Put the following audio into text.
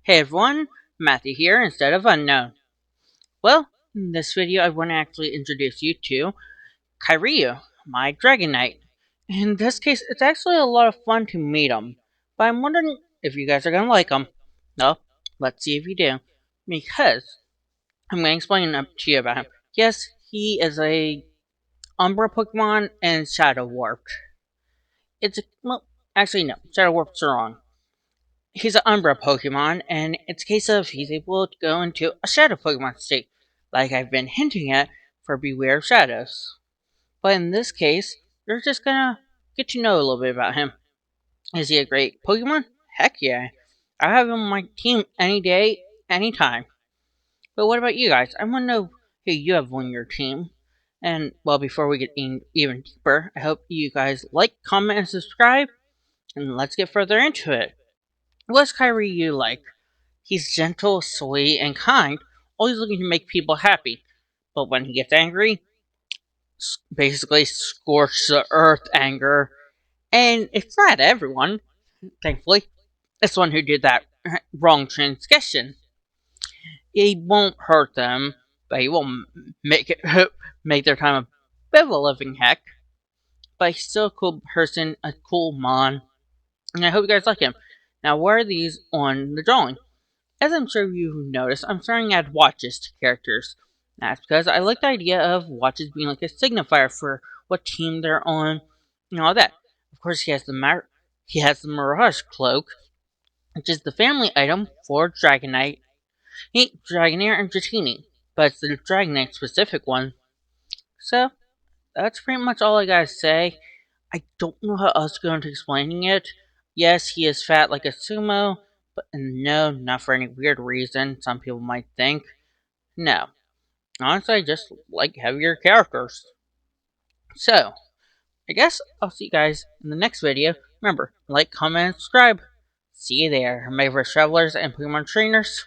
Hey everyone, Matthew here instead of Unknown. Well, in this video I want to actually introduce you to Kairyu, my Dragonite. In this case, it's actually a lot of fun to meet him, but I'm wondering if you guys are going to like him. Well, let's see if you do, because I'm going to explain to you about him. Yes, he is a Umbra Pokemon and Shadow Warped. Well, actually no, Shadow Warped's wrong. He's an Umbra Pokemon, and it's a case of he's able to go into a Shadow Pokemon state, like I've been hinting at for Beware of Shadows. But in this case, you're just gonna get to know a little bit about him. Is he a great Pokemon? Heck yeah. I have him on my team any day, anytime. But what about you guys? I want to know who you have on your team. And, well, before we get even deeper, I hope you guys like, comment, and subscribe. And let's get further into it. What's Kairyu like? He's gentle, sweet, and kind, always looking to make people happy. But when he gets angry, basically scorch the earth anger. And it's not everyone, thankfully. It's one who did that wrong transgression. He won't hurt them, but he won't make it make their time a bit of a living heck. But he's still a cool person, a cool mon, and I hope you guys like him. Now, where are these on the drawing? As I'm sure you've noticed, I'm starting to add watches to characters. That's because I like the idea of watches being like a signifier for what team they're on and all that. Of course, he has the Mirage Cloak, which is the family item for Dragonite, Dragonair, and Dratini, but it's the Dragonite specific one. So, that's pretty much all I gotta say. I don't know how else to go into explaining it. Yes, he is fat like a sumo, but no, not for any weird reason some people might think. No. Honestly, I just like heavier characters. So, I guess I'll see you guys in the next video. Remember, like, comment, and subscribe. See you there, my favorite travelers and Pokemon trainers.